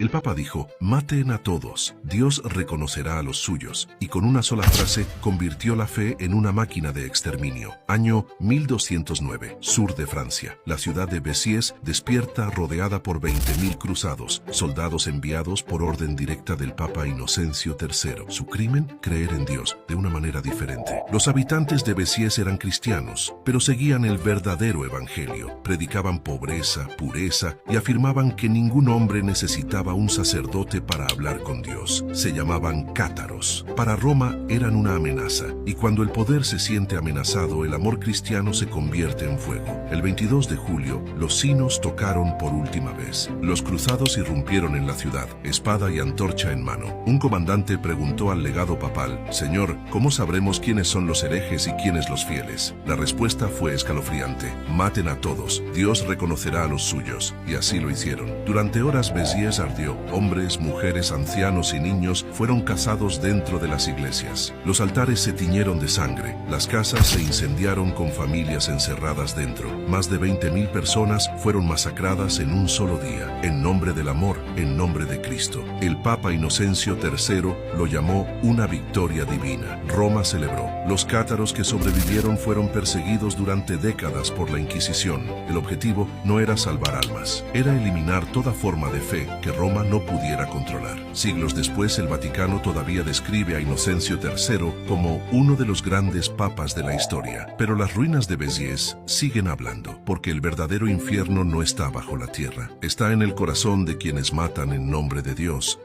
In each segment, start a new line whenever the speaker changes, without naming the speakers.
El Papa dijo, maten a todos, Dios reconocerá a los suyos, y con una sola frase convirtió la fe en una máquina de exterminio. Año 1209, sur de Francia. La ciudad de Béziers despierta rodeada por 20.000 cruzados, soldados enviados por orden directa del Papa Inocencio III. Su crimen, creer en Dios, de una manera diferente. Los habitantes de Béziers eran cristianos, pero seguían el verdadero evangelio. Predicaban pobreza, pureza, y afirmaban que ningún hombre necesitaba un sacerdote para hablar con Dios. Se llamaban cátaros. Para Roma eran una amenaza, y cuando el poder se siente amenazado, el amor cristiano se convierte en fuego. El 22 de julio, los sinos tocaron por última vez. Los cruzados irrumpieron en la ciudad, espada y antorcha en mano. Un comandante preguntó al legado papal, «Señor, ¿cómo sabremos quiénes son los herejes y quiénes los fieles?» La respuesta fue escalofriante, «Maten a todos, Dios reconocerá a los suyos», y así lo hicieron. Durante horas Béziers ardió. Hombres, mujeres, ancianos y niños fueron cazados dentro de las iglesias. Los altares se tiñeron de sangre. Las casas se incendiaron con familias encerradas dentro. Más de 20.000 personas fueron masacradas en un solo día. En nombre del amor, en nombre de Cristo. El Papa Inocencio III lo llamó una victoria divina. Roma celebró. Los cátaros que sobrevivieron fueron perseguidos durante décadas por la Inquisición. El objetivo no era salvar almas, era eliminar toda forma de fe que Roma no pudiera controlar. Siglos después, el Vaticano todavía describe a Inocencio III como uno de los grandes papas de la historia. Pero las ruinas de Béziers siguen hablando, porque el verdadero infierno no está bajo la tierra, está en el corazón de quienes matan en nombre de Dios.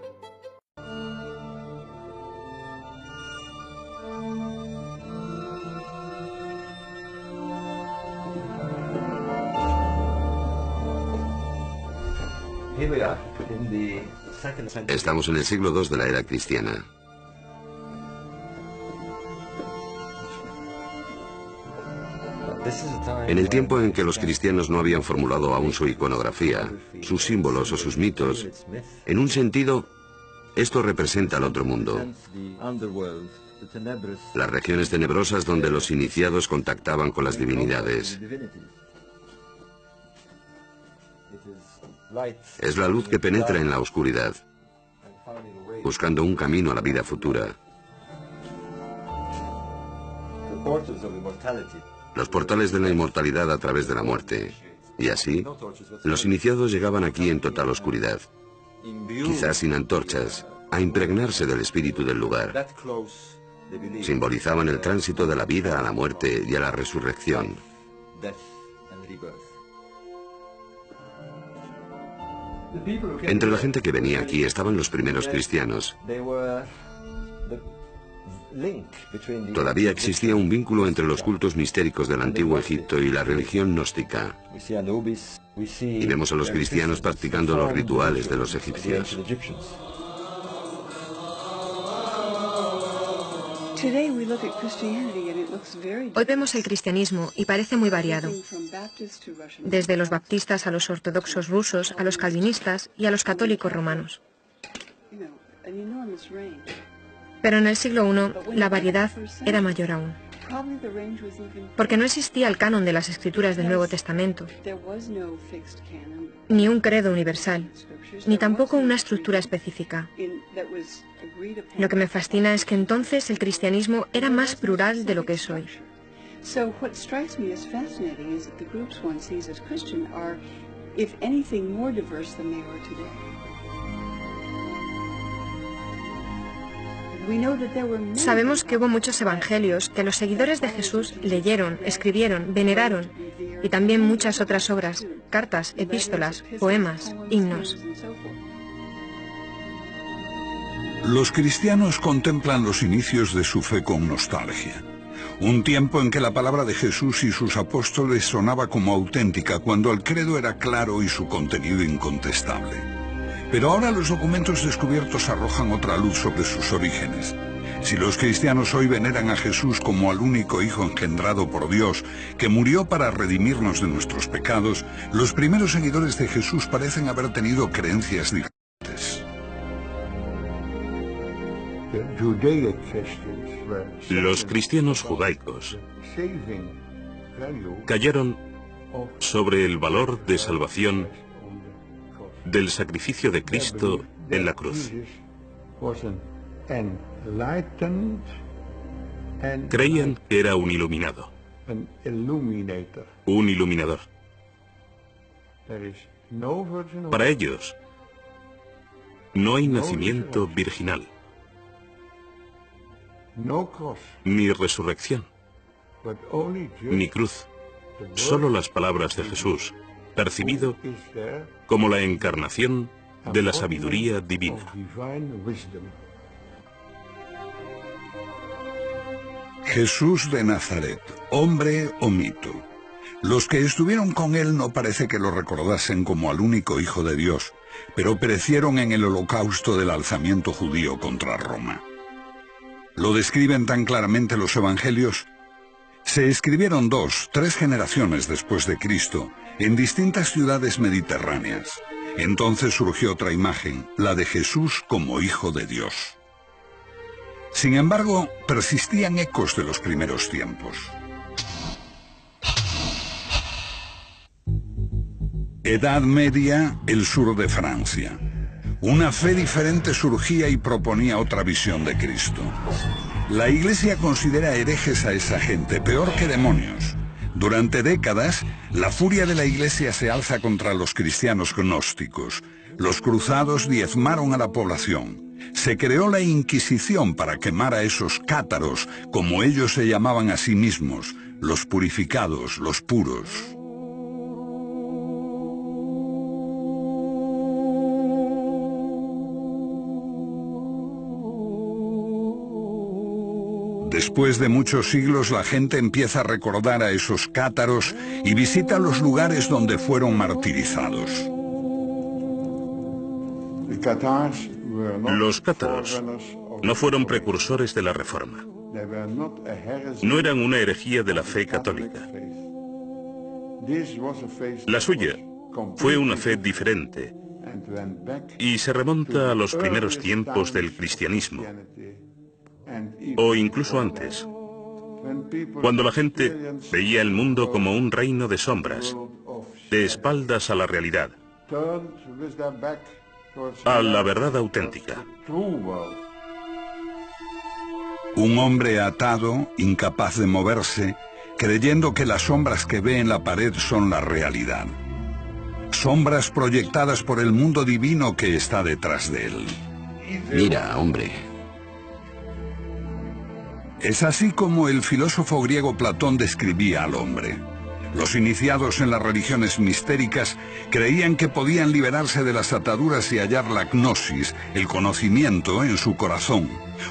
Estamos en el siglo II de la era cristiana. En el tiempo en que los cristianos no habían formulado aún su iconografía, sus símbolos o sus mitos, en un sentido, esto representa el otro mundo. Las regiones tenebrosas donde los iniciados contactaban con las divinidades. Es la luz que penetra en la oscuridad, buscando un camino a la vida futura. Los portales de la inmortalidad a través de la muerte. Y así, los iniciados llegaban aquí en total oscuridad, quizás sin antorchas, a impregnarse del espíritu del lugar. Simbolizaban el tránsito de la vida a la muerte y a la resurrección. Entre la gente que venía aquí estaban los primeros cristianos. Todavía existía un vínculo entre los cultos mistéricos del antiguo Egipto y la religión gnóstica. Y vemos a los cristianos practicando los rituales de los egipcios.
Hoy vemos el cristianismo y parece muy variado, desde los baptistas a los ortodoxos rusos, a los calvinistas y a los católicos romanos. Pero en el siglo I la variedad era mayor aún, porque no existía el canon de las escrituras del Nuevo Testamento, ni un credo universal, ni tampoco una estructura específica. Lo que me fascina es que entonces el cristianismo era más plural de lo que es hoy. Sabemos que hubo muchos evangelios que los seguidores de Jesús leyeron, escribieron, veneraron, y también muchas otras obras, cartas, epístolas, poemas, himnos.
Los cristianos contemplan los inicios de su fe con nostalgia. Un tiempo en que la palabra de Jesús y sus apóstoles sonaba como auténtica, cuando el credo era claro y su contenido incontestable. Pero ahora los documentos descubiertos arrojan otra luz sobre sus orígenes. Si los cristianos hoy veneran a Jesús como al único Hijo engendrado por Dios, que murió para redimirnos de nuestros pecados, los primeros seguidores de Jesús parecen haber tenido creencias diferentes.
Los cristianos judaicos cayeron sobre el valor de salvación del sacrificio de Cristo en la cruz. Creían que era un iluminado, un iluminador. Para ellos, no hay nacimiento virginal, ni resurrección, ni cruz, solo las palabras de Jesús, percibido como la encarnación de la sabiduría divina.
Jesús de Nazaret, hombre o mito. Los que estuvieron con él no parece que lo recordasen como al único Hijo de Dios, pero perecieron en el holocausto del alzamiento judío contra Roma. Lo describen tan claramente los evangelios. Se escribieron 2, 3 generaciones después de Cristo, en distintas ciudades mediterráneas. Entonces surgió otra imagen, la de Jesús como Hijo de Dios. Sin embargo, persistían ecos de los primeros tiempos. Edad Media, el sur de Francia. Una fe diferente surgía y proponía otra visión de Cristo. La Iglesia considera herejes a esa gente, peor que demonios. Durante décadas, la furia de la Iglesia se alza contra los cristianos gnósticos. Los cruzados diezmaron a la población. Se creó la Inquisición para quemar a esos cátaros, como ellos se llamaban a sí mismos, los purificados, los puros. Después de muchos siglos, la gente empieza a recordar a esos cátaros y visita los lugares donde fueron martirizados.
Los cátaros no fueron precursores de la Reforma. No eran una herejía de la fe católica. La suya fue una fe diferente y se remonta a los primeros tiempos del cristianismo, o incluso antes, cuando la gente veía el mundo como un reino de sombras, de espaldas a la realidad, a la verdad auténtica.
Un hombre atado, incapaz de moverse, creyendo que las sombras que ve en la pared son la realidad. Sombras proyectadas por el mundo divino que está detrás de él.
Mira, hombre.
Es así como el filósofo griego Platón describía al hombre. Los iniciados en las religiones mistéricas creían que podían liberarse de las ataduras y hallar la gnosis, el conocimiento, en su corazón.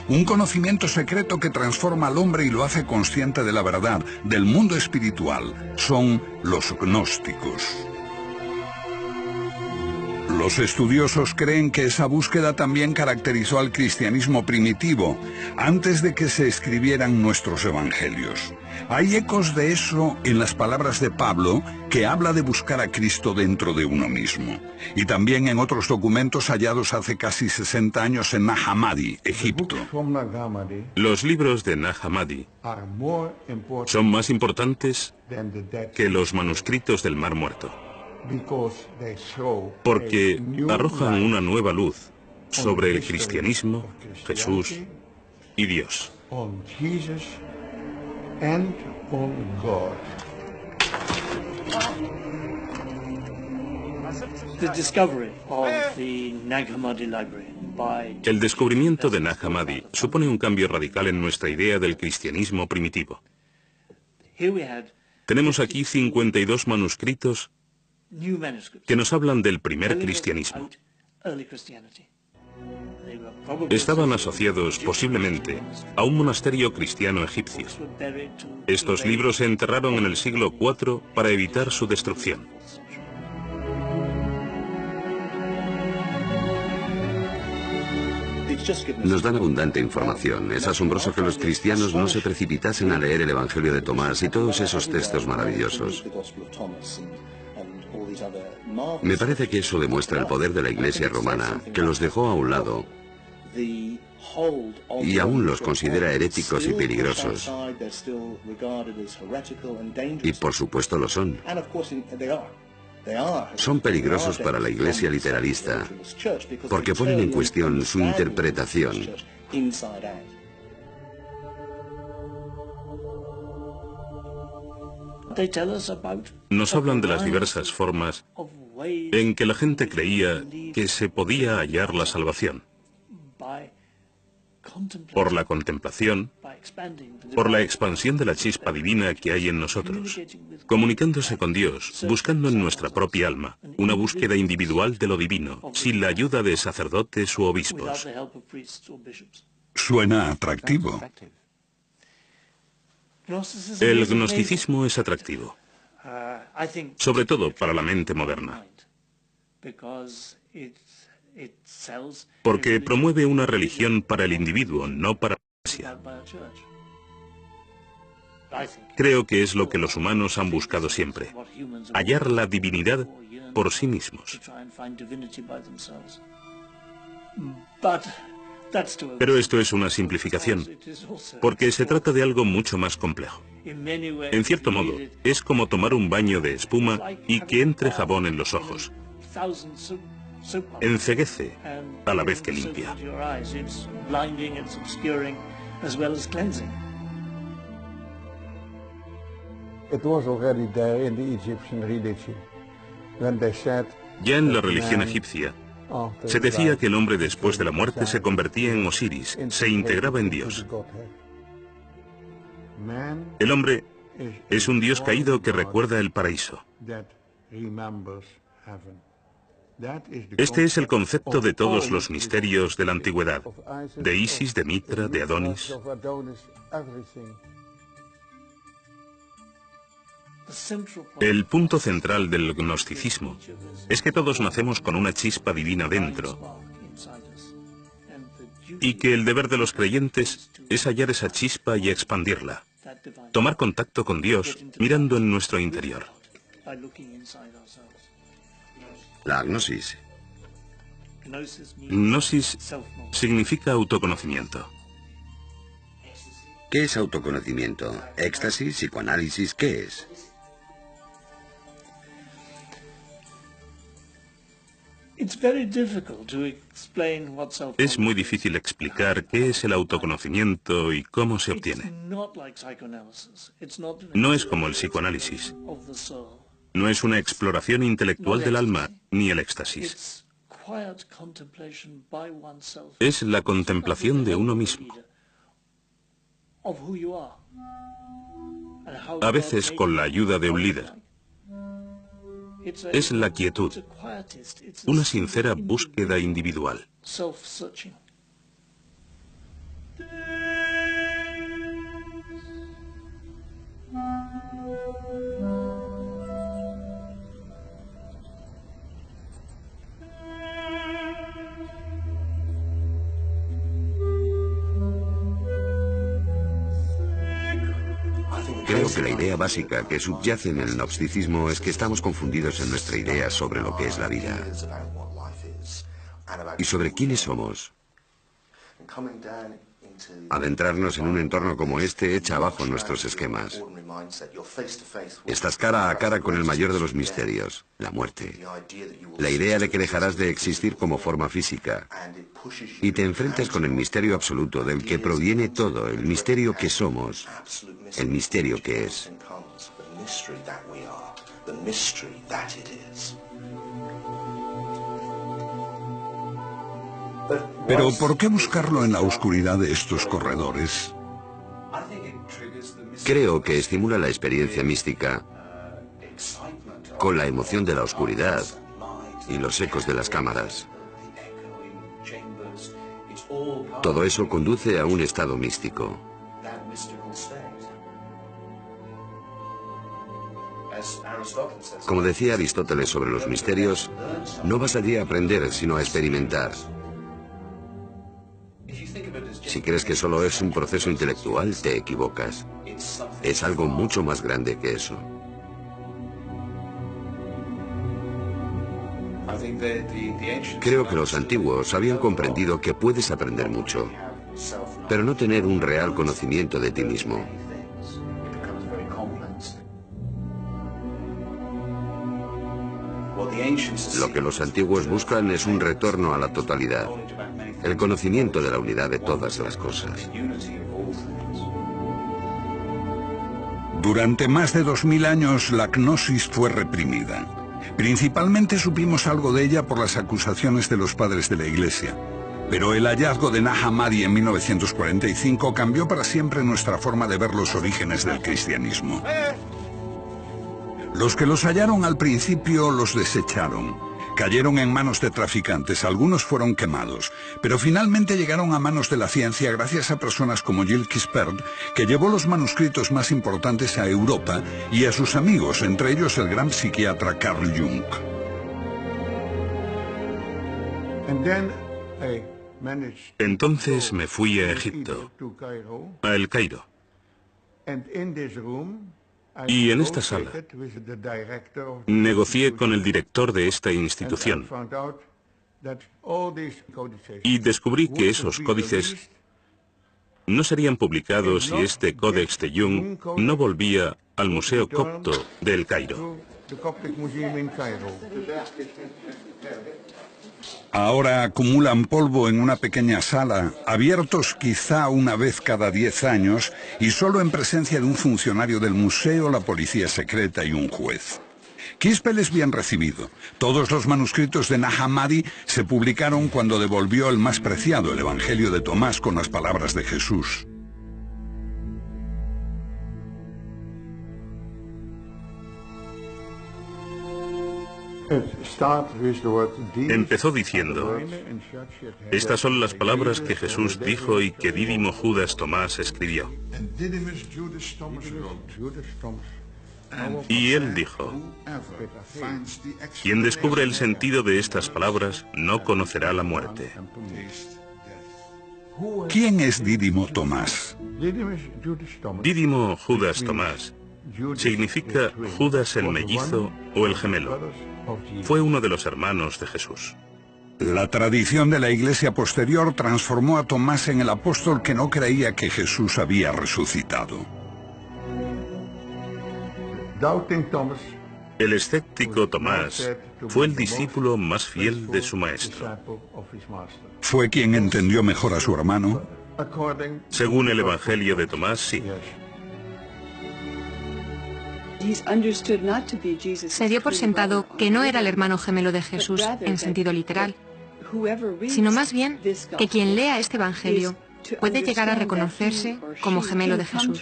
Un conocimiento secreto que transforma al hombre y lo hace consciente de la verdad, del mundo espiritual. Son los gnósticos. Los estudiosos creen que esa búsqueda también caracterizó al cristianismo primitivo, antes de que se escribieran nuestros evangelios. Hay ecos de eso en las palabras de Pablo, que habla de buscar a Cristo dentro de uno mismo, y también en otros documentos hallados hace casi 60 años en Nag Hammadi, Egipto.
Los libros de Nag Hammadi son más importantes que los manuscritos del Mar Muerto, porque arrojan una nueva luz sobre el cristianismo, Jesús y Dios. El descubrimiento de Nag Hammadi supone un cambio radical en nuestra idea del cristianismo primitivo. Tenemos aquí 52 manuscritos que nos hablan del primer cristianismo. Estaban asociados posiblemente a un monasterio cristiano egipcio. Estos libros se enterraron en el siglo IV para evitar su destrucción.
Nos dan abundante información. Es asombroso que los cristianos no se precipitasen a leer el Evangelio de Tomás y todos esos textos maravillosos. Me parece que eso demuestra el poder de la Iglesia romana, que los dejó a un lado y aún los considera heréticos y peligrosos. Y por supuesto lo son. Son peligrosos para la Iglesia literalista porque ponen en cuestión su interpretación.
Nos hablan de las diversas formas en que la gente creía que se podía hallar la salvación. Por la contemplación, por la expansión de la chispa divina que hay en nosotros, comunicándose con Dios, buscando en nuestra propia alma, una búsqueda individual de lo divino, sin la ayuda de sacerdotes u obispos.
Suena atractivo.
El gnosticismo es atractivo, sobre todo para la mente moderna, porque promueve una religión para el individuo, no para la Iglesia. Creo que es lo que los humanos han buscado siempre, hallar la divinidad por sí mismos. Pero esto es una simplificación, porque se trata de algo mucho más complejo. En cierto modo, es como tomar un baño de espuma y que entre jabón en los ojos. Enceguece a la vez que limpia. Ya en la religión egipcia, se decía que el hombre después de la muerte se convertía en Osiris, se integraba en Dios. El hombre es un dios caído que recuerda el paraíso. Este es el concepto de todos los misterios de la antigüedad, de Isis, de Mitra, de Adonis. El punto central del gnosticismo es que todos nacemos con una chispa divina dentro y que el deber de los creyentes es hallar esa chispa y expandirla, tomar contacto con Dios mirando en nuestro interior.
La gnosis.
Gnosis significa autoconocimiento.
¿Qué es autoconocimiento? ¿Éxtasis? ¿Psicoanálisis? ¿Qué es?
Es muy difícil explicar qué es el autoconocimiento y cómo se obtiene. No es como el psicoanálisis. No es una exploración intelectual del alma, ni el éxtasis. Es la contemplación de uno mismo. A veces con la ayuda de un líder. Es la quietud, una sincera búsqueda individual.
Creo que la idea básica que subyace en el gnosticismo es que estamos confundidos en nuestra idea sobre lo que es la vida y sobre quiénes somos. Adentrarnos en un entorno como este echa abajo nuestros esquemas. Estás cara a cara con el mayor de los misterios, la muerte. La idea de que dejarás de existir como forma física y te enfrentas con el misterio absoluto del que proviene todo, el misterio que somos, el misterio que es.
Pero ¿por qué buscarlo en la oscuridad de estos corredores?
Creo que estimula la experiencia mística con la emoción de la oscuridad y los ecos de las cámaras. Todo eso conduce a un estado místico. Como decía Aristóteles sobre los misterios, no vas allí a aprender, sino a experimentar. Si crees que solo es un proceso intelectual, te equivocas. Es algo mucho más grande que eso. Creo que los antiguos habían comprendido que puedes aprender mucho, pero no tener un real conocimiento de ti mismo. Lo que los antiguos buscan es un retorno a la totalidad, el conocimiento de la unidad de todas las cosas.
Durante más de 2000 años la gnosis fue reprimida. Principalmente supimos algo de ella por las acusaciones de los padres de la Iglesia. Pero el hallazgo de Nag Hammadi en 1945 cambió para siempre nuestra forma de ver los orígenes del cristianismo. Los que los hallaron al principio los desecharon. Cayeron en manos de traficantes, algunos fueron quemados, pero finalmente llegaron a manos de la ciencia gracias a personas como Gilles Quispert, que llevó los manuscritos más importantes a Europa, y a sus amigos, entre ellos el gran psiquiatra Carl Jung.
Entonces me fui a Egipto, a El Cairo. Y en esta sala negocié con el director de esta institución y descubrí que esos códices no serían publicados si este Códex de Jung no volvía al Museo Copto de El Cairo.
Ahora acumulan polvo en una pequeña sala, abiertos quizá una vez cada 10 años y solo en presencia de un funcionario del museo, la policía secreta y un juez. Quispel es bien recibido. Todos los manuscritos de Nag Hammadi se publicaron cuando devolvió el más preciado, el Evangelio de Tomás, con las palabras de Jesús.
Empezó diciendo: estas son las palabras que Jesús dijo y que Dídimo Judas Tomás escribió. Y él dijo: quien descubre el sentido de estas palabras no conocerá la muerte.
¿Quién es Dídimo Tomás?
Dídimo Judas Tomás significa Judas el mellizo o el gemelo. Fue uno de los hermanos de Jesús.
La tradición de la Iglesia posterior transformó a Tomás en el apóstol que no creía que Jesús había resucitado.
El escéptico Tomás fue el discípulo más fiel de su maestro.
¿Fue quien entendió mejor a su hermano?
Según el Evangelio de Tomás, sí.
Se dio por sentado que no era el hermano gemelo de Jesús en sentido literal, sino más bien que quien lea este Evangelio puede llegar a reconocerse como gemelo de Jesús.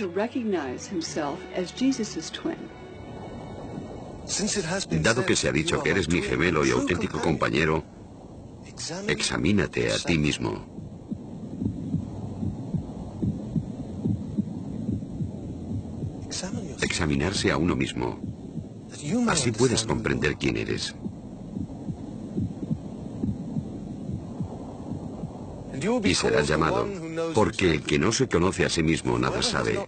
Dado que se ha dicho que eres mi gemelo y auténtico compañero, examínate a ti mismo. Examinarse a uno mismo. Así puedes comprender quién eres. Y serás llamado, porque el que no se conoce a sí mismo nada sabe.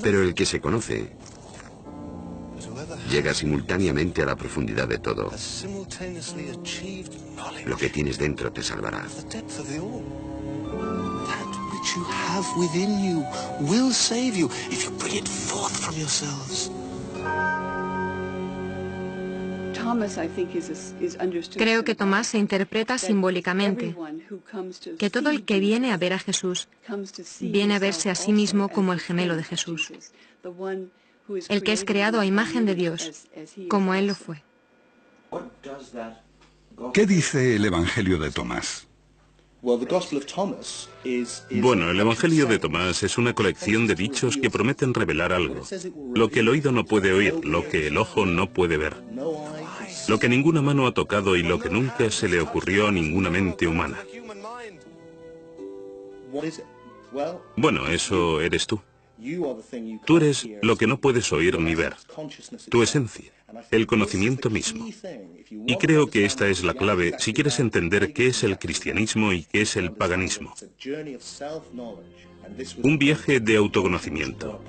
Pero el que se conoce llega simultáneamente a la profundidad de todo. Lo que tienes dentro te salvará.
You have within you will save you if you bring it forth from yourselves.
Creo que Tomás se interpreta simbólicamente, que todo el que viene a ver a Jesús viene a verse a sí mismo como el gemelo de Jesús, el que es creado a imagen de Dios, como Él lo fue.
¿Qué dice el Evangelio de Tomás?
Bueno, el Evangelio de Tomás es una colección de dichos que prometen revelar algo. Lo que el oído no puede oír, lo que el ojo no puede ver, lo que ninguna mano ha tocado y lo que nunca se le ocurrió a ninguna mente humana. Bueno, eso eres tú. Tú eres lo que no puedes oír ni ver, tu esencia, el conocimiento mismo. Y creo que esta es la clave si quieres entender qué es el cristianismo y qué es el paganismo. Un viaje de autoconocimiento.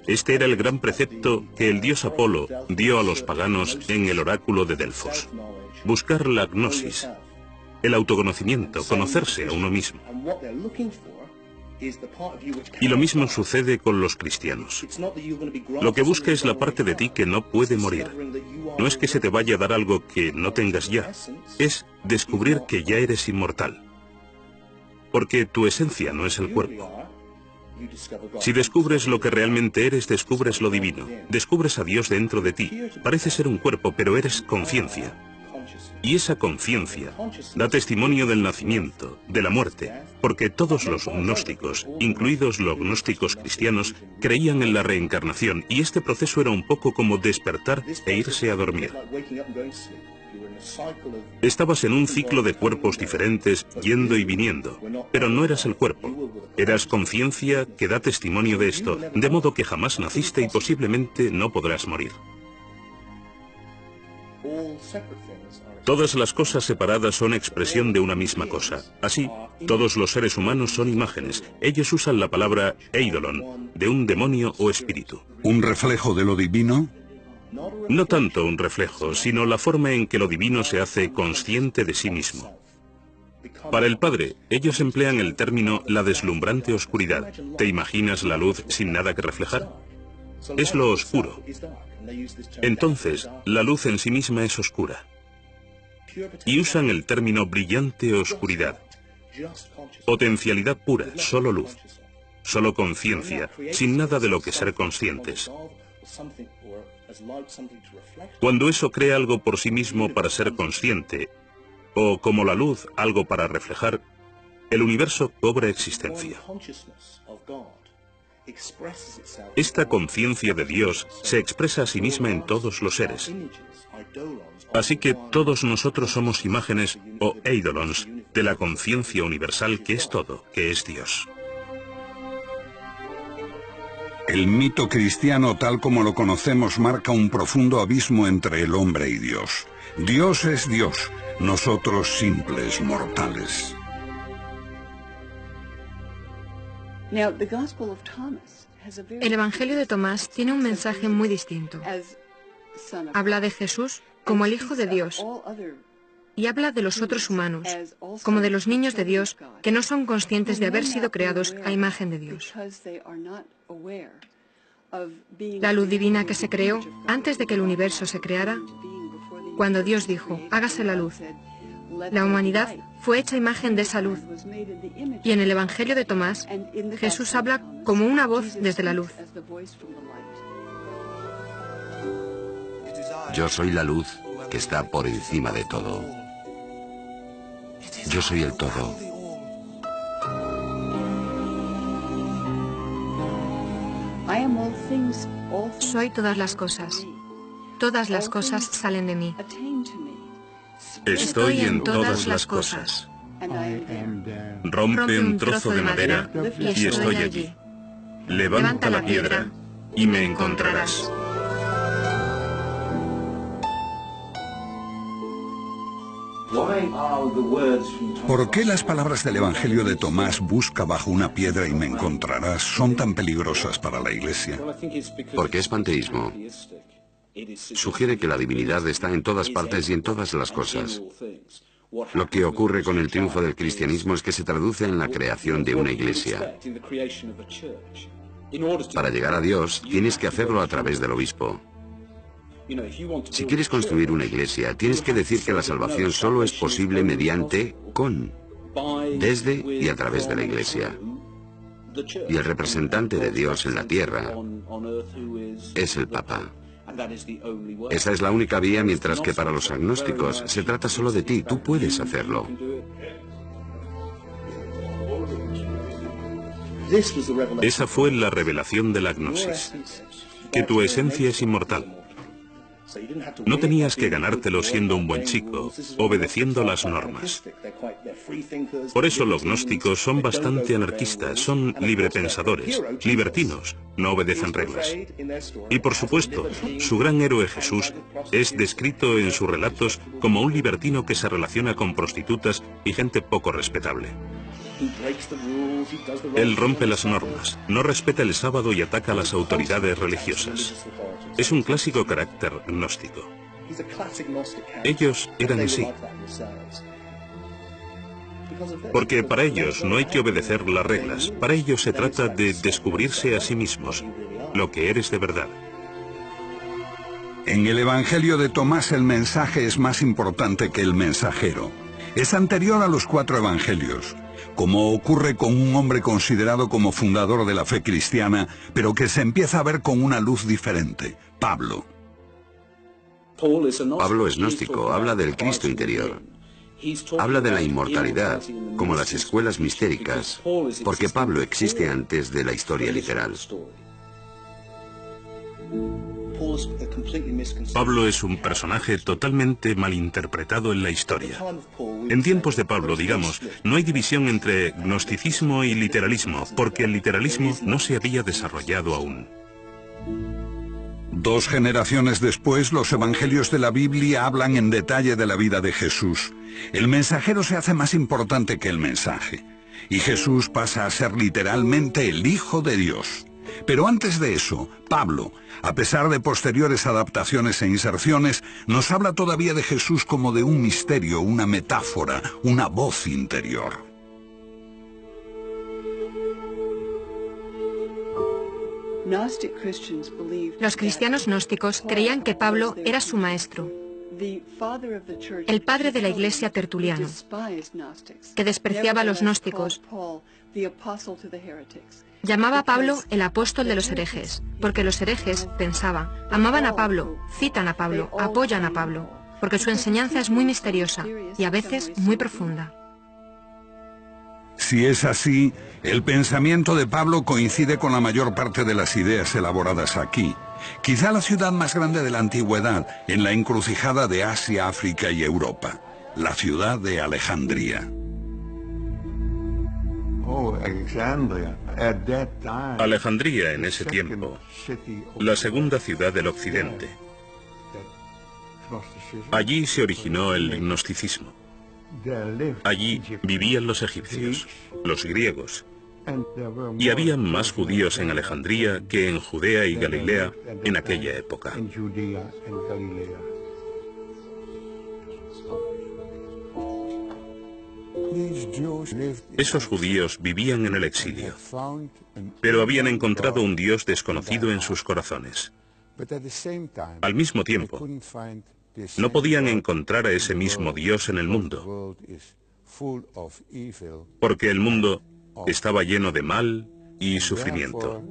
Este era el gran precepto que el dios Apolo dio a los paganos en el oráculo de Delfos. Buscar la gnosis, el autoconocimiento, conocerse a uno mismo. Y lo mismo sucede con los cristianos. Lo que busca es la parte de ti que no puede morir. No es que se te vaya a dar algo que no tengas ya, es descubrir que ya eres inmortal. Porque tu esencia no es el cuerpo. Si descubres lo que realmente eres, descubres lo divino. Descubres a Dios dentro de ti. Parece ser un cuerpo, pero eres conciencia. Y esa conciencia da testimonio del nacimiento, de la muerte, porque todos los gnósticos, incluidos los gnósticos cristianos, creían en la reencarnación, y este proceso era un poco como despertar e irse a dormir. Estabas en un ciclo de cuerpos diferentes, yendo y viniendo, pero no eras el cuerpo. Eras conciencia que da testimonio de esto, de modo que jamás naciste y posiblemente no podrás morir. Todas las cosas separadas son expresión de una misma cosa. Así, todos los seres humanos son imágenes. Ellos usan la palabra eidolon, de un demonio o espíritu.
¿Un reflejo de lo divino?
No tanto un reflejo, sino la forma en que lo divino se hace consciente de sí mismo. Para el Padre, ellos emplean el término la deslumbrante oscuridad. ¿Te imaginas la luz sin nada que reflejar? Es lo oscuro. Entonces, la luz en sí misma es oscura. Y usan el término brillante oscuridad. Potencialidad pura, solo luz. Solo conciencia, sin nada de lo que ser conscientes. Cuando eso crea algo por sí mismo para ser consciente, o como la luz, algo para reflejar, el universo cobra existencia. Esta conciencia de Dios se expresa a sí misma en todos los seres. Así que todos nosotros somos imágenes o eidolons de la conciencia universal que es todo, que es Dios.
El mito cristiano tal como lo conocemos marca un profundo abismo entre el hombre y Dios. Dios es Dios, nosotros simples mortales.
El Evangelio de Tomás tiene un mensaje muy distinto. Habla de Jesús como el Hijo de Dios y habla de los otros humanos, como de los niños de Dios que no son conscientes de haber sido creados a imagen de Dios. La luz divina que se creó antes de que el universo se creara, cuando Dios dijo, hágase la luz, la humanidad fue hecha imagen de esa luz. Y en el Evangelio de Tomás, Jesús habla como una voz desde la luz.
Yo soy la luz que está por encima de todo. Yo soy el todo.
Soy todas las cosas. Todas las cosas salen de mí.
Estoy en todas las cosas. Rompe un trozo de madera y estoy allí. Levanta la piedra y me encontrarás.
¿Por qué las palabras del Evangelio de Tomás, busca bajo una piedra y me encontrarás, son tan peligrosas para la Iglesia?
Porque es panteísmo. Sugiere que la divinidad está en todas partes y en todas las cosas. Lo que ocurre con el triunfo del cristianismo es que se traduce en la creación de una iglesia. Para llegar a Dios, tienes que hacerlo a través del obispo. Si quieres construir una iglesia, tienes que decir que la salvación solo es posible mediante, desde y a través de la iglesia. Y el representante de Dios en la tierra es el Papa. Esa es la única vía, mientras que para los agnósticos se trata solo de ti, tú puedes hacerlo.
Esa fue la revelación de la gnosis, que tu esencia es inmortal. No tenías que ganártelo siendo un buen chico, obedeciendo las normas. Por eso los gnósticos son bastante anarquistas, son librepensadores, libertinos, no obedecen reglas. Y por supuesto, su gran héroe Jesús es descrito en sus relatos como un libertino que se relaciona con prostitutas y gente poco respetable. Él rompe las normas, no respeta el sábado y ataca a las autoridades religiosas. Es un clásico carácter gnóstico. Ellos eran así. Porque para ellos no hay que obedecer las reglas. Para ellos se trata de descubrirse a sí mismos, lo que eres de verdad.
En el Evangelio de Tomás el mensaje es más importante que el mensajero. Es anterior a los 4 evangelios, como ocurre con un hombre considerado como fundador de la fe cristiana, pero que se empieza a ver con una luz diferente, Pablo.
Pablo es gnóstico, habla del Cristo interior. Habla de la inmortalidad, como las escuelas mistéricas, porque Pablo existe antes de la historia literal.
Pablo es un personaje totalmente malinterpretado en la historia. En tiempos de Pablo, digamos, no hay división entre gnosticismo y literalismo, porque el literalismo no se había desarrollado aún.
2 generaciones después, los evangelios de la Biblia hablan en detalle de la vida de Jesús. El mensajero se hace más importante que el mensaje, y Jesús pasa a ser literalmente el Hijo de Dios. Pero antes de eso, Pablo, a pesar de posteriores adaptaciones e inserciones, nos habla todavía de Jesús como de un misterio, una metáfora, una voz interior.
Los cristianos gnósticos creían que Pablo era su maestro, el padre de la Iglesia Tertuliano, que despreciaba a los gnósticos. Llamaba a Pablo el apóstol de los herejes, porque los herejes, pensaban, amaban a Pablo, citan a Pablo, apoyan a Pablo, porque su enseñanza es muy misteriosa y a veces muy profunda.
Si es así, el pensamiento de Pablo coincide con la mayor parte de las ideas elaboradas aquí. Quizá la ciudad más grande de la antigüedad, en la encrucijada de Asia, África y Europa, la ciudad de Alejandría.
Alejandría en ese tiempo, la segunda ciudad del occidente. Allí se originó el gnosticismo. Allí vivían los egipcios, los griegos, y había más judíos en Alejandría que en Judea y Galilea en aquella época. Esos judíos vivían en el exilio, pero habían encontrado un Dios desconocido en sus corazones. Al mismo tiempo, no podían encontrar a ese mismo Dios en el mundo, porque el mundo estaba lleno de mal y sufrimiento.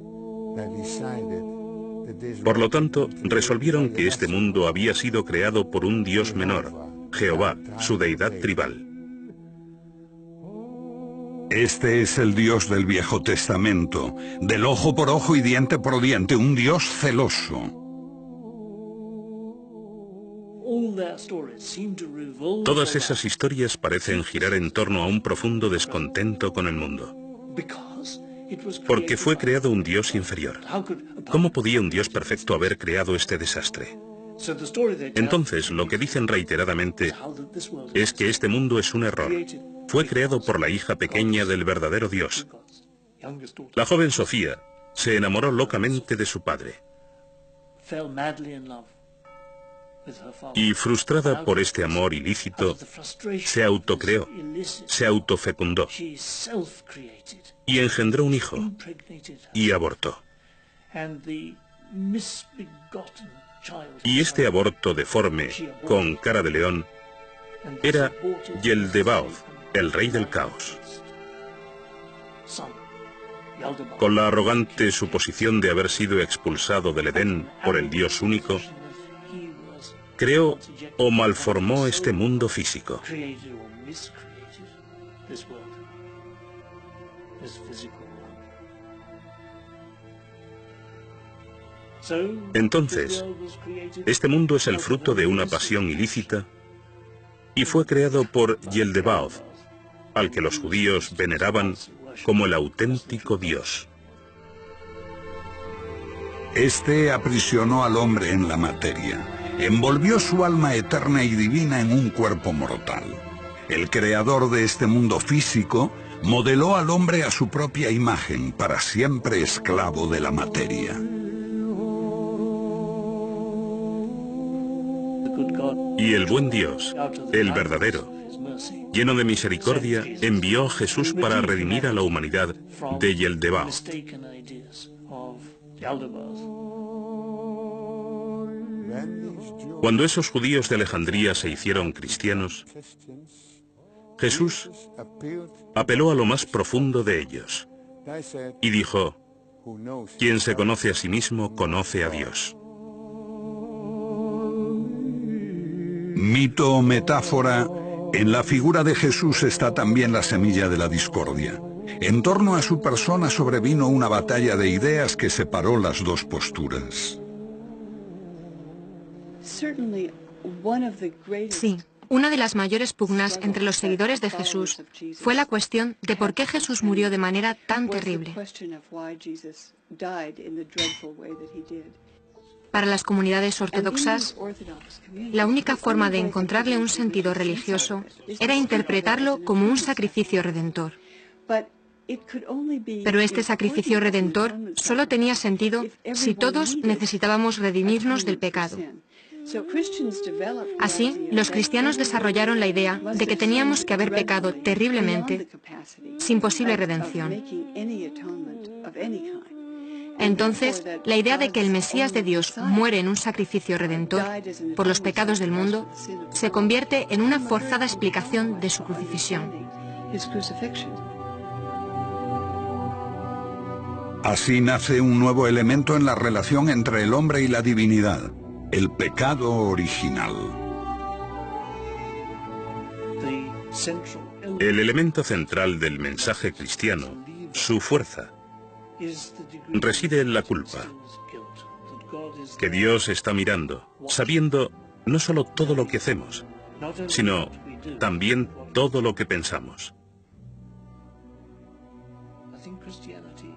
Por lo tanto, resolvieron que este mundo había sido creado por un Dios menor, Jehová, su deidad tribal.
Este es el Dios del Viejo Testamento, del ojo por ojo y diente por diente, un Dios celoso.
Todas esas historias parecen girar en torno a un profundo descontento con el mundo, porque fue creado un Dios inferior. ¿Cómo podía un Dios perfecto haber creado este desastre? Entonces, lo que dicen reiteradamente es que este mundo es un error. Fue creado por la hija pequeña del verdadero Dios. La joven Sofía se enamoró locamente de su padre. Y frustrada por este amor ilícito, se autocreó, se autofecundó y engendró un hijo y abortó. Y este aborto deforme, con cara de león, era Yeldebaoth, el rey del caos. Con la arrogante suposición de haber sido expulsado del Edén por el Dios único, creó o malformó este mundo físico. Entonces, este mundo es el fruto de una pasión ilícita y fue creado por Yeldebaoth, al que los judíos veneraban como el auténtico Dios.
Este aprisionó al hombre en la materia, envolvió su alma eterna y divina en un cuerpo mortal. El creador de este mundo físico modeló al hombre a su propia imagen, para siempre esclavo de la materia.
Y el buen Dios, el verdadero, lleno de misericordia, envió a Jesús para redimir a la humanidad de Yeldebaoth. Cuando esos judíos de Alejandría se hicieron cristianos, Jesús apeló a lo más profundo de ellos y dijo: quien se conoce a sí mismo, conoce a Dios.
Mito o metáfora, en la figura de Jesús está también la semilla de la discordia. En torno a su persona sobrevino una batalla de ideas que separó las dos posturas.
Sí, una de las mayores pugnas entre los seguidores de Jesús fue la cuestión de por qué Jesús murió de manera tan terrible. Para las comunidades ortodoxas, la única forma de encontrarle un sentido religioso era interpretarlo como un sacrificio redentor. Pero este sacrificio redentor solo tenía sentido si todos necesitábamos redimirnos del pecado. Así, los cristianos desarrollaron la idea de que teníamos que haber pecado terriblemente, sin posible redención. Entonces, la idea de que el Mesías de Dios muere en un sacrificio redentor por los pecados del mundo se convierte en una forzada explicación de su crucifixión.
Así nace un nuevo elemento en la relación entre el hombre y la divinidad: el pecado original.
El elemento central del mensaje cristiano, su fuerza, reside en la culpa, que Dios está mirando, sabiendo no solo todo lo que hacemos, sino también todo lo que pensamos.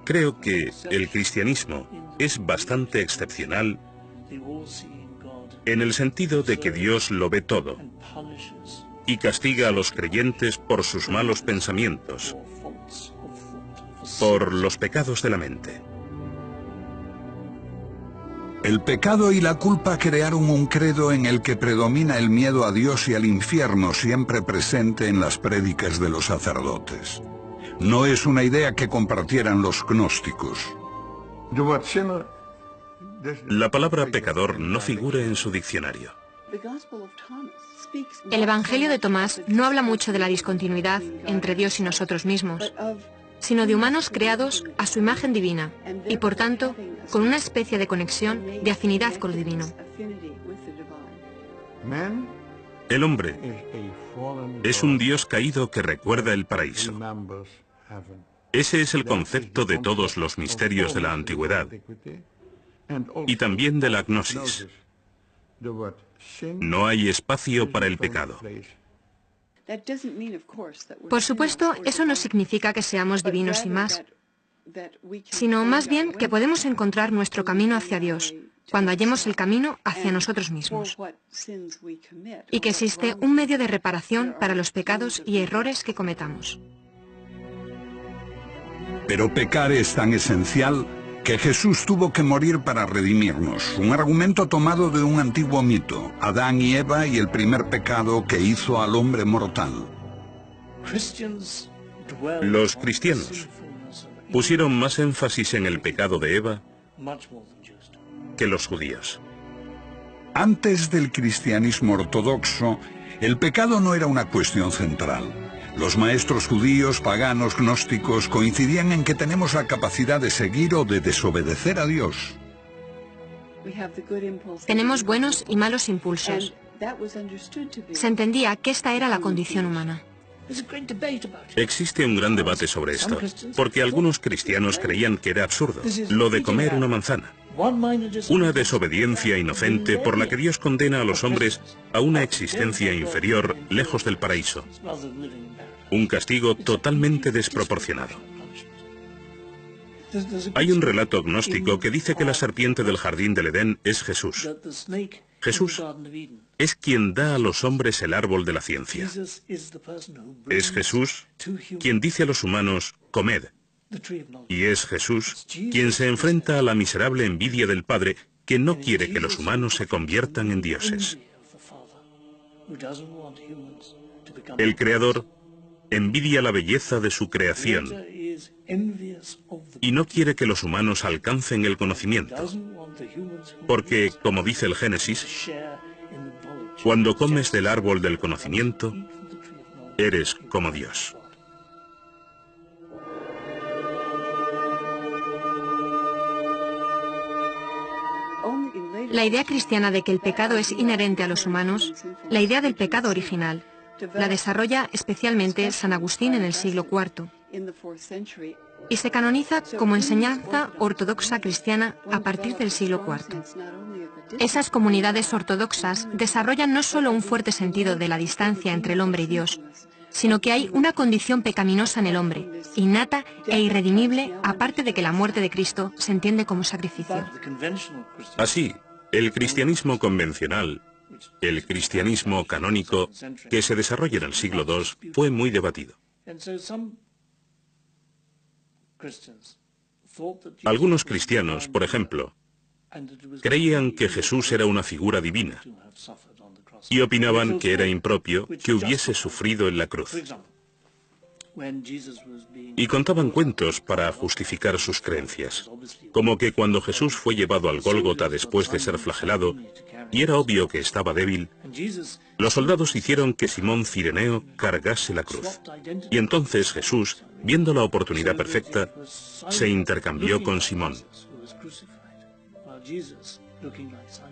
Creo que el cristianismo es bastante excepcional en el sentido de que Dios lo ve todo y castiga a los creyentes por sus malos pensamientos, por los pecados de la mente.
El pecado y la culpa crearon un credo en el que predomina el miedo a Dios y al infierno, siempre presente en las prédicas de los sacerdotes. No es una idea que compartieran los gnósticos.
La palabra pecador no figura en su diccionario.
El Evangelio de Tomás no habla mucho de la discontinuidad entre Dios y nosotros mismos, sino de humanos creados a su imagen divina y, por tanto, con una especie de conexión, de afinidad con lo divino.
El hombre es un Dios caído que recuerda el paraíso. Ese es el concepto de todos los misterios de la antigüedad y también de la gnosis. No hay espacio para el pecado.
Por supuesto, eso no significa que seamos divinos y más, sino más bien que podemos encontrar nuestro camino hacia Dios cuando hallemos el camino hacia nosotros mismos, y que existe un medio de reparación para los pecados y errores que cometamos.
Pero pecar es tan esencial que Jesús tuvo que morir para redimirnos. Un argumento tomado de un antiguo mito: Adán y Eva y el primer pecado que hizo al hombre mortal.
Los cristianos pusieron más énfasis en el pecado de Eva que los judíos.
Antes del cristianismo ortodoxo, el pecado no era una cuestión central. Los maestros judíos, paganos, gnósticos coincidían en que tenemos la capacidad de seguir o de desobedecer a Dios.
Tenemos buenos y malos impulsos. Se entendía que esta era la condición humana.
Existe un gran debate sobre esto, porque algunos cristianos creían que era absurdo, lo de comer una manzana. Una desobediencia inocente por la que Dios condena a los hombres a una existencia inferior, lejos del paraíso. Un castigo totalmente desproporcionado. Hay un relato gnóstico que dice que la serpiente del jardín del Edén es Jesús. Jesús es quien da a los hombres el árbol de la ciencia. Es Jesús quien dice a los humanos: comed. Y es Jesús quien se enfrenta a la miserable envidia del Padre, que no quiere que los humanos se conviertan en dioses. El Creador envidia la belleza de su creación y no quiere que los humanos alcancen el conocimiento, porque, como dice el Génesis, cuando comes del árbol del conocimiento, eres como Dios.
La idea cristiana de que el pecado es inherente a los humanos, la idea del pecado original, la desarrolla especialmente San Agustín en el siglo IV y se canoniza como enseñanza ortodoxa cristiana a partir del siglo IV. Esas comunidades ortodoxas desarrollan no solo un fuerte sentido de la distancia entre el hombre y Dios, sino que hay una condición pecaminosa en el hombre, innata e irredimible, aparte de que la muerte de Cristo se entiende como sacrificio.
Así, el cristianismo convencional, el cristianismo canónico, que se desarrolla en el siglo II, fue muy debatido. Algunos cristianos, por ejemplo, creían que Jesús era una figura divina y opinaban que era impropio que hubiese sufrido en la cruz. Y contaban cuentos para justificar sus creencias, como que cuando Jesús fue llevado al Gólgota después de ser flagelado, y era obvio que estaba débil, los soldados hicieron que Simón Cireneo cargase la cruz. Y entonces Jesús, viendo la oportunidad perfecta, se intercambió con Simón.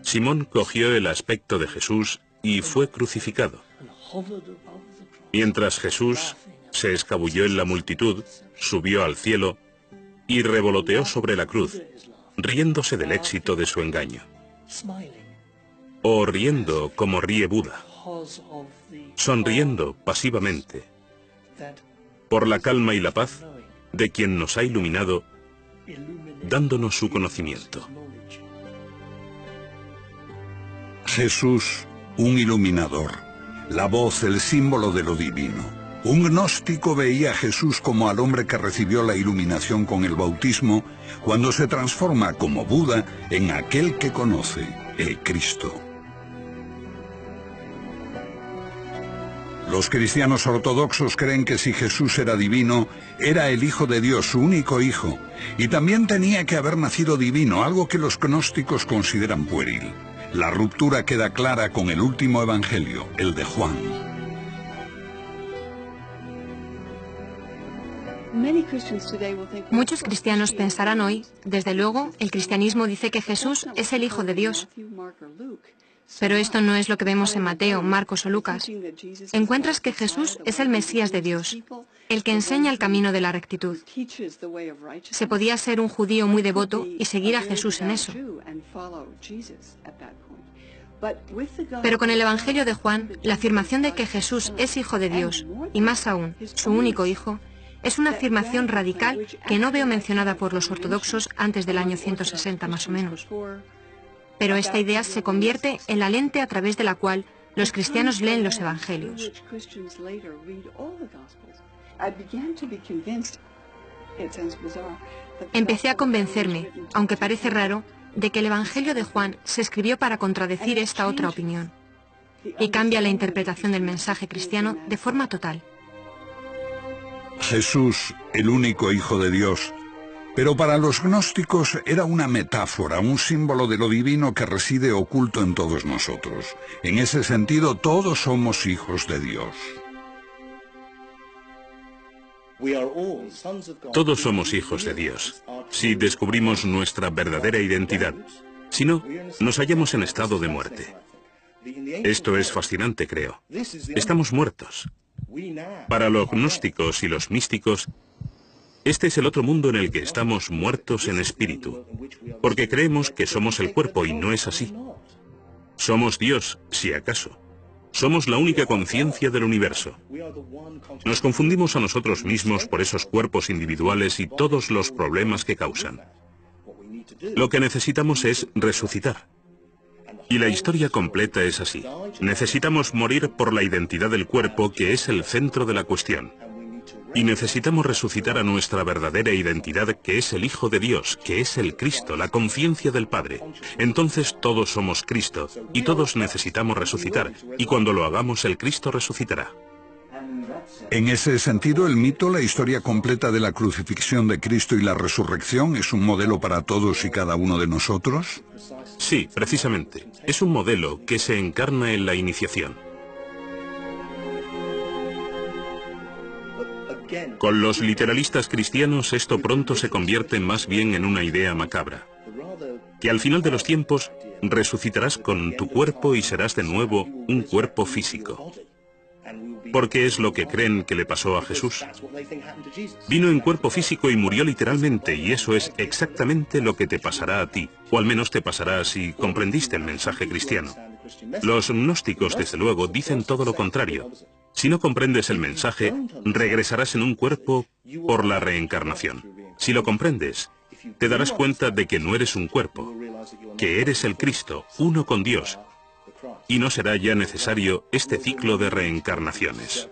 Simón cogió el aspecto de Jesús y fue crucificado. Mientras Jesús se escabulló en la multitud, subió al cielo y revoloteó sobre la cruz, riéndose del éxito de su engaño. O riendo como ríe Buda, sonriendo pasivamente, por la calma y la paz de quien nos ha iluminado, dándonos su conocimiento.
Jesús, un iluminador, la voz, el símbolo de lo divino. Un gnóstico veía a Jesús como al hombre que recibió la iluminación con el bautismo, cuando se transforma como Buda en aquel que conoce, el Cristo. Los cristianos ortodoxos creen que si Jesús era divino, era el Hijo de Dios, su único Hijo, y también tenía que haber nacido divino, algo que los gnósticos consideran pueril. La ruptura queda clara con el último evangelio, el de Juan.
Muchos cristianos pensarán hoy, desde luego, el cristianismo dice que Jesús es el Hijo de Dios. Pero esto no es lo que vemos en Mateo, Marcos o Lucas. Encuentras que Jesús es el Mesías de Dios, el que enseña el camino de la rectitud. Se podía ser un judío muy devoto y seguir a Jesús en eso. Pero con el Evangelio de Juan, la afirmación de que Jesús es Hijo de Dios, y más aún, su único Hijo, es una afirmación radical que no veo mencionada por los ortodoxos antes del año 160 más o menos. Pero esta idea se convierte en la lente a través de la cual los cristianos leen los evangelios. Empecé a convencerme, aunque parece raro, de que el Evangelio de Juan se escribió para contradecir esta otra opinión, y cambia la interpretación del mensaje cristiano de forma total.
Jesús, el único Hijo de Dios, pero para los gnósticos era una metáfora, un símbolo de lo divino que reside oculto en todos nosotros. En ese sentido, todos somos hijos de Dios.
Todos somos hijos de Dios, si descubrimos nuestra verdadera identidad. Si no, nos hallamos en estado de muerte. Esto es fascinante, creo. Estamos muertos. Para los gnósticos y los místicos, este es el otro mundo en el que estamos muertos en espíritu, porque creemos que somos el cuerpo y no es así. Somos Dios, si acaso. Somos la única conciencia del universo. Nos confundimos a nosotros mismos por esos cuerpos individuales y todos los problemas que causan. Lo que necesitamos es resucitar. Y la historia completa es así. Necesitamos morir por la identidad del cuerpo, que es el centro de la cuestión. Y necesitamos resucitar a nuestra verdadera identidad, que es el Hijo de Dios, que es el Cristo, la conciencia del Padre. Entonces todos somos Cristo, y todos necesitamos resucitar, y cuando lo hagamos el Cristo resucitará.
En ese sentido, el mito, la historia completa de la crucifixión de Cristo y la resurrección, ¿es un modelo para todos y cada uno de nosotros?
Sí, precisamente. Es un modelo que se encarna en la iniciación. Con los literalistas cristianos esto pronto se convierte más bien en una idea macabra. Que al final de los tiempos resucitarás con tu cuerpo y serás de nuevo un cuerpo físico. Porque es lo que creen que le pasó a Jesús. Vino en cuerpo físico y murió literalmente, y eso es exactamente lo que te pasará a ti, o al menos te pasará si comprendiste el mensaje cristiano. Los gnósticos, desde luego, dicen todo lo contrario. Si no comprendes el mensaje, regresarás en un cuerpo por la reencarnación. Si lo comprendes, te darás cuenta de que no eres un cuerpo, que eres el Cristo, uno con Dios, y no será ya necesario este ciclo de reencarnaciones.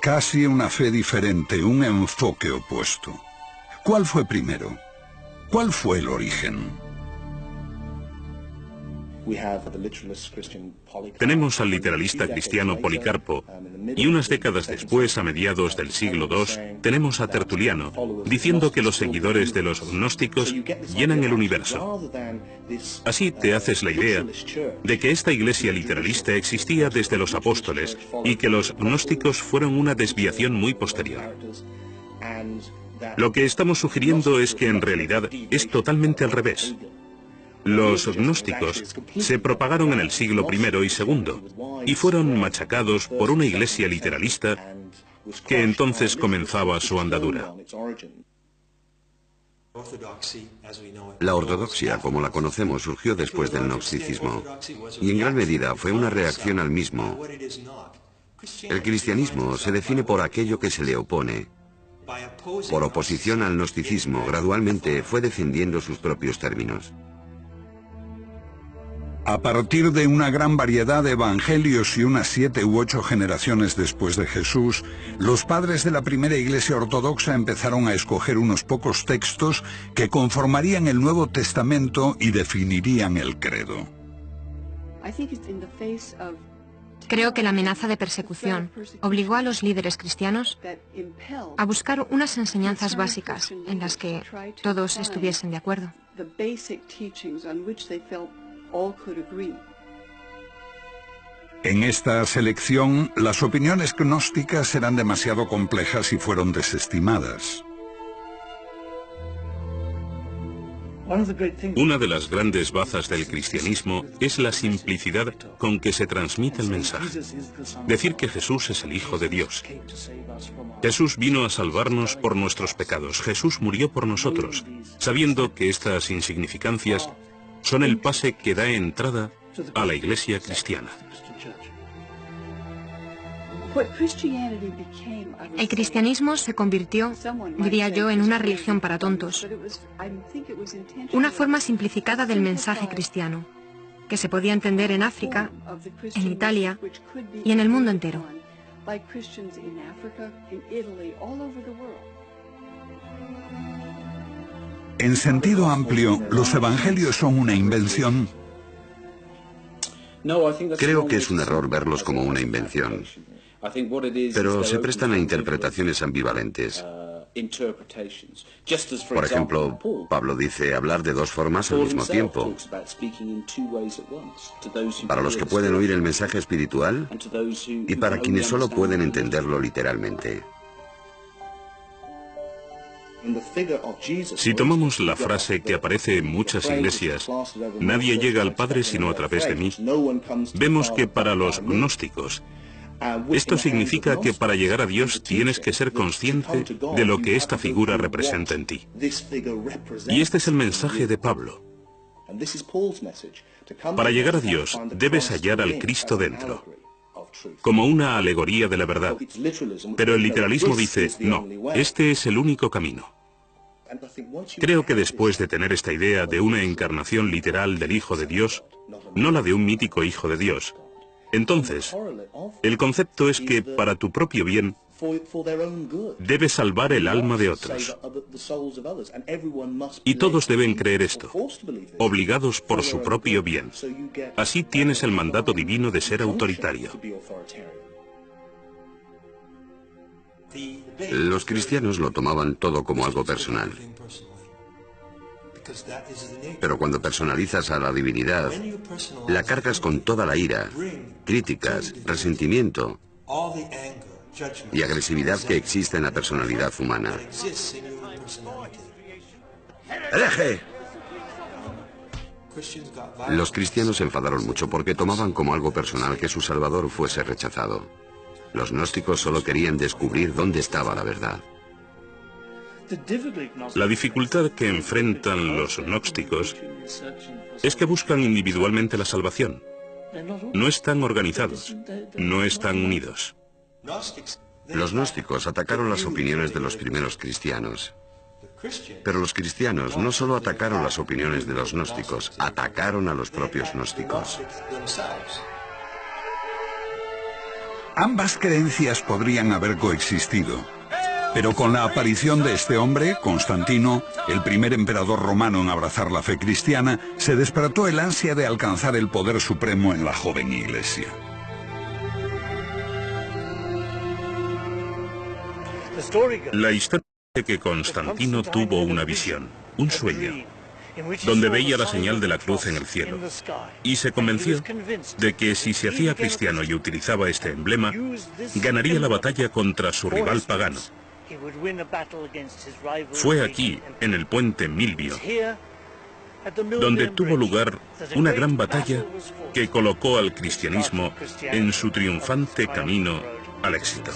Casi una fe diferente, un enfoque opuesto. ¿Cuál fue primero? ¿Cuál fue el origen?
Tenemos al literalista cristiano Policarpo, y unas décadas después, a mediados del siglo II, tenemos a Tertuliano, diciendo que los seguidores de los gnósticos llenan el universo. Así te haces la idea de que esta iglesia literalista existía desde los apóstoles y que los gnósticos fueron una desviación muy posterior. Lo que estamos sugiriendo es que en realidad es totalmente al revés. Los gnósticos se propagaron en el siglo I y II y fueron machacados por una iglesia literalista que entonces comenzaba su andadura.
La ortodoxia, como la conocemos, surgió después del gnosticismo y en gran medida fue una reacción al mismo. El cristianismo se define por aquello que se le opone. Por oposición al gnosticismo, gradualmente fue defendiendo sus propios términos.
A partir de una gran variedad de evangelios y unas 7 u 8 generaciones después de Jesús, los padres de la primera iglesia ortodoxa empezaron a escoger unos pocos textos que conformarían el Nuevo Testamento y definirían el credo.
Creo que la amenaza de persecución obligó a los líderes cristianos a buscar unas enseñanzas básicas en las que todos estuviesen de acuerdo.
En esta selección, las opiniones gnósticas eran demasiado complejas y fueron desestimadas.
Una de las grandes bazas del cristianismo es la simplicidad con que se transmite el mensaje. Decir que Jesús es el Hijo de Dios. Jesús vino a salvarnos por nuestros pecados. Jesús murió por nosotros, sabiendo que estas insignificancias son el pase que da entrada a la iglesia cristiana.
El cristianismo se convirtió, diría yo, en una religión para tontos. Una forma simplificada del mensaje cristiano, que se podía entender en África, en Italia y en el mundo entero.
En sentido amplio, ¿los evangelios son una invención?
Creo que es un error verlos como una invención, pero se prestan a interpretaciones ambivalentes. Por ejemplo, Pablo dice hablar de dos formas al mismo tiempo. Para los que pueden oír el mensaje espiritual y para quienes solo pueden entenderlo literalmente.
Si tomamos la frase que aparece en muchas iglesias, nadie llega al Padre sino a través de mí, vemos que para los gnósticos, esto significa que para llegar a Dios tienes que ser consciente de lo que esta figura representa en ti. Y este es el mensaje de Pablo. Para llegar a Dios debes hallar al Cristo dentro, como una alegoría de la verdad. Pero el literalismo dice, no, este es el único camino. Creo que después de tener esta idea de una encarnación literal del Hijo de Dios, no la de un mítico Hijo de Dios, entonces, el concepto es que para tu propio bien debe salvar el alma de otros. Y todos deben creer esto, obligados por su propio bien. Así tienes el mandato divino de ser autoritario.
Los cristianos lo tomaban todo como algo personal. Pero cuando personalizas a la divinidad, la cargas con toda la ira, críticas, resentimiento y agresividad que existe en la personalidad humana. ¡Hereje! Los cristianos se enfadaron mucho porque tomaban como algo personal que su Salvador fuese rechazado. Los gnósticos solo querían descubrir dónde estaba la verdad.
La dificultad que enfrentan los gnósticos es que buscan individualmente la salvación. No están organizados, no están unidos.
Los gnósticos atacaron las opiniones de los primeros cristianos. Pero los cristianos no solo atacaron las opiniones de los gnósticos, atacaron a los propios gnósticos.
Ambas creencias podrían haber coexistido. Pero con la aparición de este hombre, Constantino, el primer emperador romano en abrazar la fe cristiana, se despertó el ansia de alcanzar el poder supremo en la joven iglesia.
La historia dice que Constantino tuvo una visión, un sueño, donde veía la señal de la cruz en el cielo, y se convenció de que si se hacía cristiano y utilizaba este emblema, ganaría la batalla contra su rival pagano. Fue aquí, en el puente Milvio, donde tuvo lugar una gran batalla que colocó al cristianismo en su triunfante camino al éxito.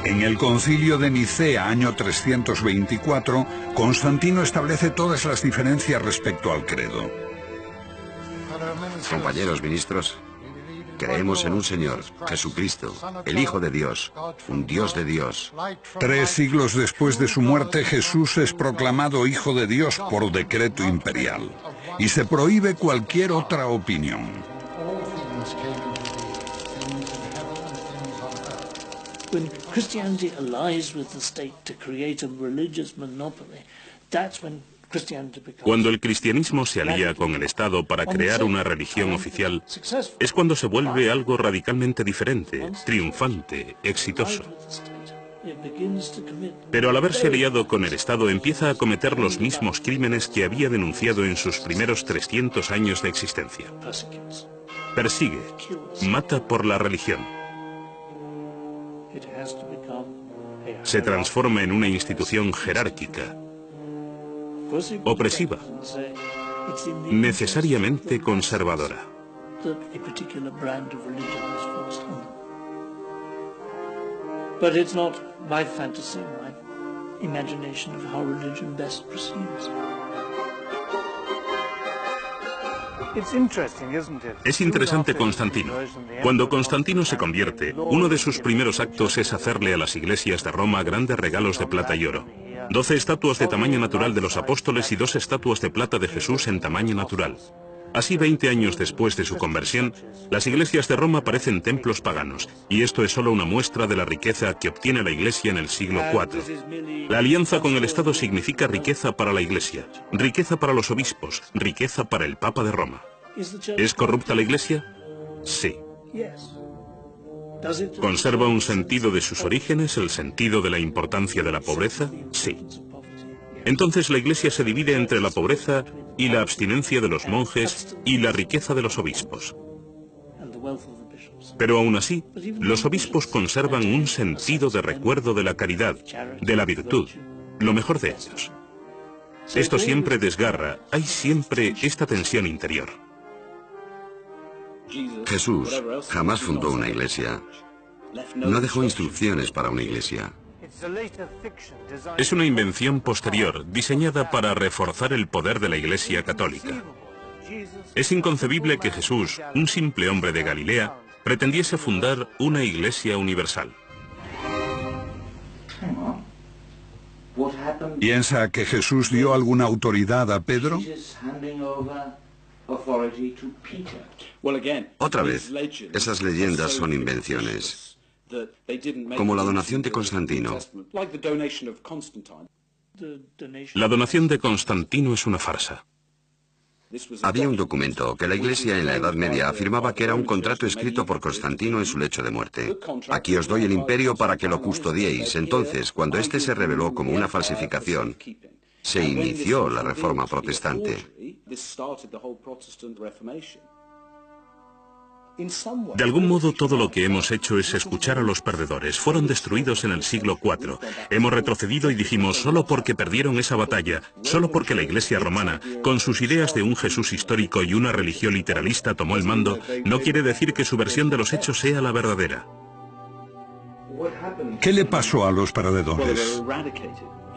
En el Concilio de Nicea, año 324, Constantino establece todas las diferencias respecto al credo.
Compañeros ministros, creemos en un Señor, Jesucristo, el Hijo de Dios, un Dios de Dios.
3 siglos después de su muerte, Jesús es proclamado Hijo de Dios por decreto imperial, y se prohíbe cualquier otra opinión.
When Christianity allies with the state to create a religious monopoly, that's when Christianity becomes...
Cuando el cristianismo se alía con el Estado para crear una religión oficial, es cuando se vuelve algo radicalmente diferente, triunfante, exitoso. Pero al haberse aliado con el Estado empieza a cometer los mismos crímenes que había denunciado en sus primeros 300 años de existencia. Persigue, mata por la religión. Se transforma en una institución jerárquica, opresiva, necesariamente conservadora.
But it's not my fantasy, my imagination of how religion best proceeds.
Es interesante Constantino. Cuando Constantino se convierte, uno de sus primeros actos es hacerle a las iglesias de Roma grandes regalos de plata y oro. 12 estatuas de tamaño natural de los apóstoles y 2 estatuas de plata de Jesús en tamaño natural. Así, 20 años después de su conversión, las iglesias de Roma parecen templos paganos, y esto es solo una muestra de la riqueza que obtiene la iglesia en el siglo IV. La alianza con el Estado significa riqueza para la iglesia, riqueza para los obispos, riqueza para el Papa de Roma. ¿Es corrupta la iglesia? Sí. ¿Conserva un sentido de sus orígenes, el sentido de la importancia de la pobreza? Sí. Entonces la iglesia se divide entre la pobreza y la abstinencia de los monjes y la riqueza de los obispos. Pero aún así, los obispos conservan un sentido de recuerdo de la caridad, de la virtud, lo mejor de ellos. Esto siempre desgarra, hay siempre esta tensión interior.
Jesús jamás fundó una iglesia. No dejó instrucciones para una iglesia.
Es una invención posterior, diseñada para reforzar el poder de la Iglesia católica. Es inconcebible que Jesús, un simple hombre de Galilea, pretendiese fundar una iglesia universal.
¿Piensa que Jesús dio alguna autoridad a Pedro?
Otra vez, esas leyendas son invenciones, como la donación de Constantino.
La donación de Constantino es una farsa.
Había un documento que la Iglesia en la Edad Media afirmaba que era un contrato escrito por Constantino en su lecho de muerte. Aquí os doy el imperio para que lo custodiéis. Entonces, cuando este se reveló como una falsificación, se inició la Reforma Protestante.
De algún modo, todo lo que hemos hecho es escuchar a los perdedores. Fueron destruidos en el siglo IV. Hemos retrocedido y dijimos, solo porque perdieron esa batalla, solo porque la Iglesia romana, con sus ideas de un Jesús histórico y una religión literalista, tomó el mando, no quiere decir que su versión de los hechos sea la verdadera.
¿Qué le pasó a los perdedores?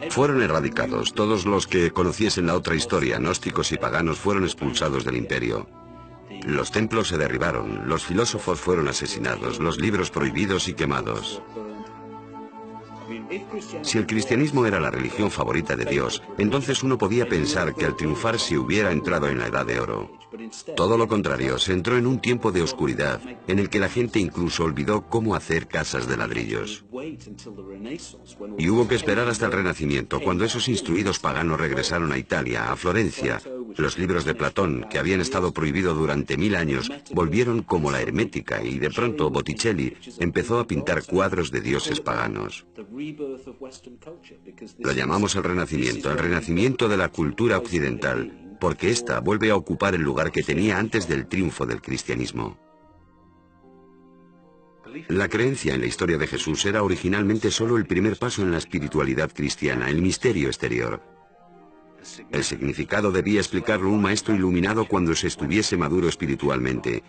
Fueron erradicados. Todos los que conociesen la otra historia, gnósticos y paganos, fueron expulsados del imperio. Los templos se derribaron, los filósofos fueron asesinados, los libros prohibidos y quemados. Si el cristianismo era la religión favorita de Dios, entonces uno podía pensar que al triunfar se hubiera entrado en la Edad de Oro. Todo lo contrario, se entró en un tiempo de oscuridad, en el que la gente incluso olvidó cómo hacer casas de ladrillos. Y hubo que esperar hasta el Renacimiento, cuando esos instruidos paganos regresaron a Italia, a Florencia. Los libros de Platón, que habían estado prohibidos durante 1000 años, volvieron como la hermética, y de pronto Botticelli empezó a pintar cuadros de dioses paganos. Lo llamamos el renacimiento de la cultura occidental, porque ésta vuelve a ocupar el lugar que tenía antes del triunfo del cristianismo. La creencia en la historia de Jesús era originalmente solo el primer paso en la espiritualidad cristiana, el misterio exterior. El significado debía explicarlo un maestro iluminado cuando se estuviese maduro espiritualmente.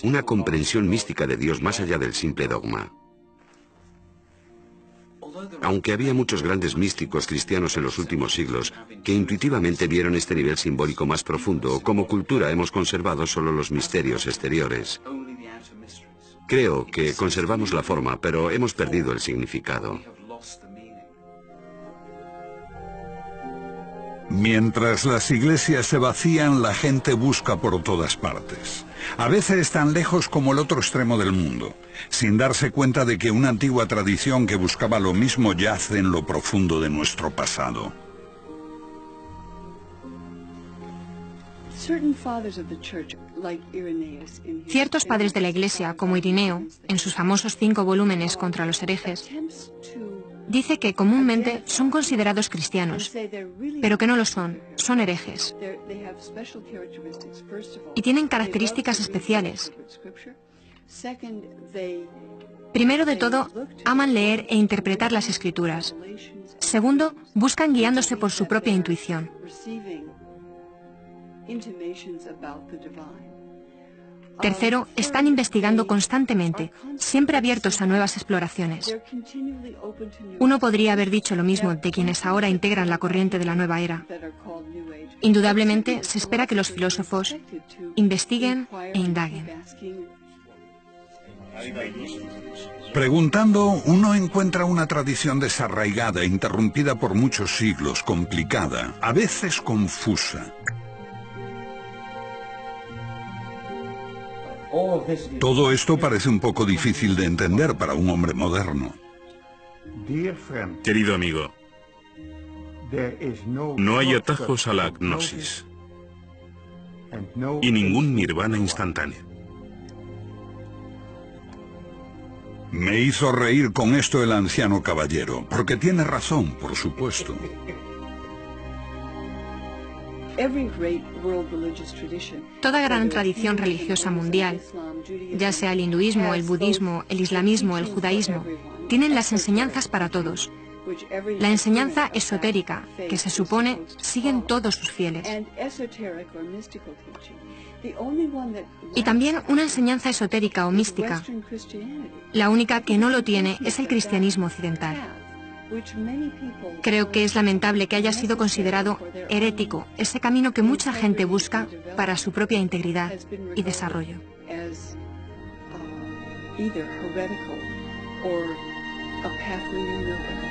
Una comprensión mística de Dios más allá del simple dogma. Aunque había muchos grandes místicos cristianos en los últimos siglos que intuitivamente vieron este nivel simbólico más profundo, como cultura hemos conservado solo los misterios exteriores. Creo que conservamos la forma, pero hemos perdido el significado.
Mientras las iglesias se vacían, la gente busca por todas partes. A veces tan lejos como el otro extremo del mundo, sin darse cuenta de que una antigua tradición que buscaba lo mismo yace en lo profundo de nuestro pasado.
Ciertos padres de la Iglesia, como Irineo, en sus famosos 5 volúmenes contra los herejes, dice que comúnmente son considerados cristianos, pero que no lo son, son herejes. Y tienen características especiales. Primero de todo, aman leer e interpretar las Escrituras. Segundo, buscan guiándose por su propia intuición. Tercero, están investigando constantemente, siempre abiertos a nuevas exploraciones. Uno podría haber dicho lo mismo de quienes ahora integran la corriente de la nueva era. Indudablemente, se espera que los filósofos investiguen e indaguen.
Preguntando, uno encuentra una tradición desarraigada, interrumpida por muchos siglos, complicada, a veces confusa. Todo esto parece un poco difícil de entender para un hombre moderno.
Querido amigo, no hay atajos a la gnosis y ningún nirvana instantáneo.
Me hizo reír con esto el anciano caballero, porque tiene razón, por supuesto.
Toda gran tradición religiosa mundial, ya sea el hinduismo, el budismo, el islamismo, el judaísmo, tienen las enseñanzas para todos. La enseñanza esotérica, que se supone siguen todos sus fieles. Y también una enseñanza esotérica o mística. La única que no lo tiene es el cristianismo occidental. Creo que es lamentable que haya sido considerado herético ese camino que mucha gente busca para su propia integridad y desarrollo.
Either heretical or a path leading nowhere.